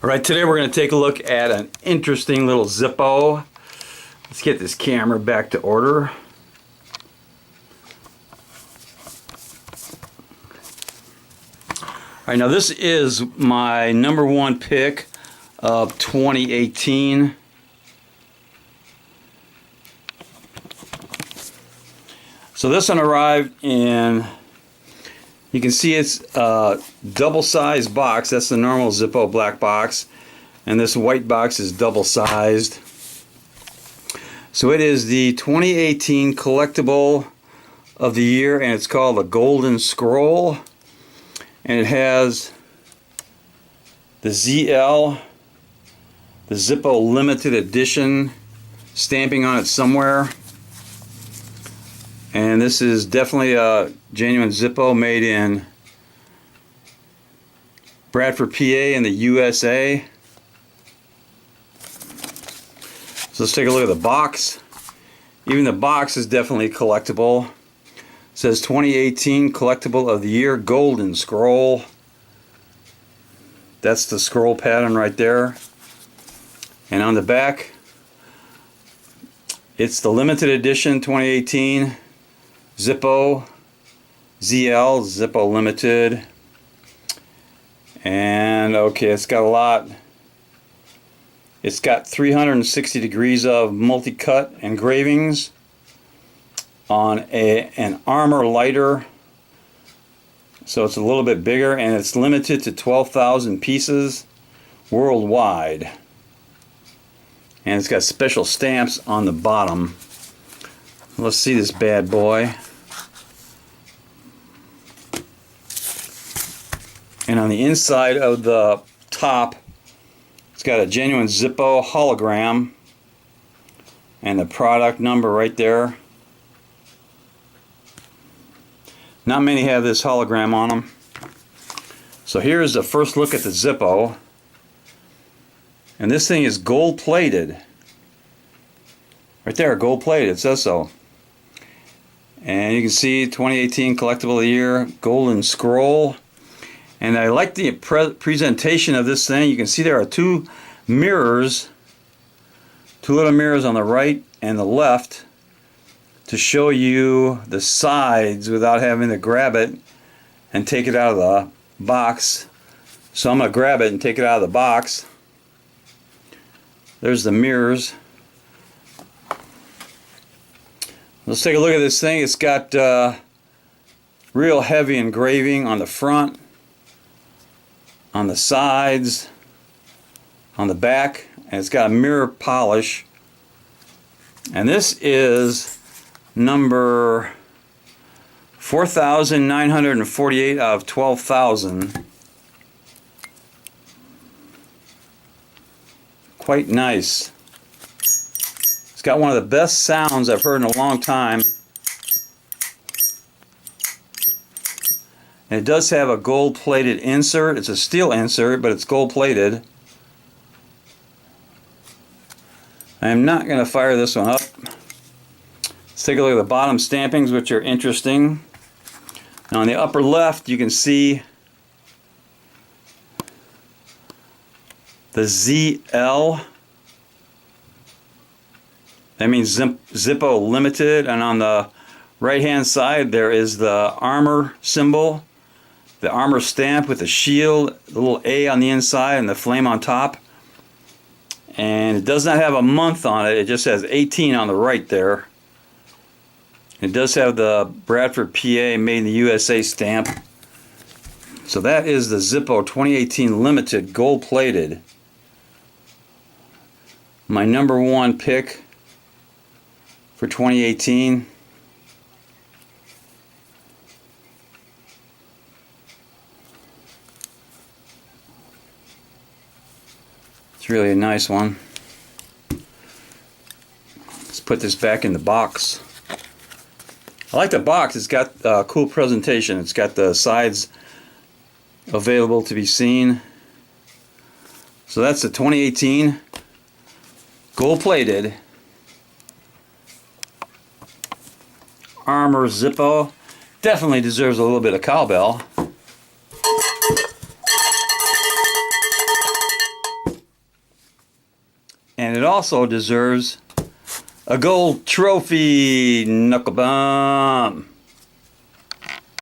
All right, today we're going to take a look at an interesting little Zippo. Let's get this camera back to order. All right, now this is my number one pick of 2018. So this one arrived in, you can see it's a double-sized box. That's the normal Zippo black box. And this white box is double-sized. So it is the 2018 Collectible of the year, and it's called the Golden Scroll. And it has the ZL, the Zippo Limited Edition stamping on it somewhere. And this is definitely a genuine Zippo made in Bradford, PA in the USA. So let's take a look at the box. Even the box is definitely collectible. It says 2018 Collectible of the Year Golden Scroll. That's the scroll pattern right there. And on the back, it's the limited edition 2018 Zippo ZL, Zippo Limited. And okay, it's got a lot. It's got 360 degrees of multi-cut engravings on an armor lighter. So it's a little bit bigger, and it's limited to 12,000 pieces worldwide. And it's got special stamps on the bottom. Let's see this bad boy. And on the inside of the top, it's got a genuine Zippo hologram and the product number right there. Not many have this hologram on them. So here's the first look at the Zippo. And this thing is gold plated. Right there, gold plated, it says so. And you can see 2018 Collectible of the Year, Golden Scroll. And I like the presentation of this thing. You can see there are two mirrors, two little mirrors on the right and the left to show you the sides without having to grab it and take it out of the box. So I'm going to grab it and take it out of the box. There's the mirrors. Let's take a look at this thing. It's got real heavy engraving on the front, on the sides, on the back, and it's got a mirror polish. And this is number 4,948 out of 12,000. Quite nice. It's got one of the best sounds I've heard in a long time. And it does have a gold-plated insert. It's a steel insert, but it's gold-plated. I am not going to fire this one up. Let's take a look at the bottom stampings, which are interesting. Now on the upper left, you can see the ZL. That means Zippo Limited. And on the right-hand side, there is the armor symbol. The armor stamp with the shield, the little A on the inside and the flame on top. And it does not have a month on it, it just has 18 on the right there. It does have the Bradford, PA, made in the USA stamp. So that is the Zippo 2018 Limited gold plated. My number one pick for 2018. It's really a nice one. Let's put this back in the box. I like the box. It's got a cool presentation. It's got the sides available to be seen. So that's the 2018 gold plated Armor Zippo. Definitely deserves a little bit of cowbell. And it also deserves a gold trophy, knuckle bump.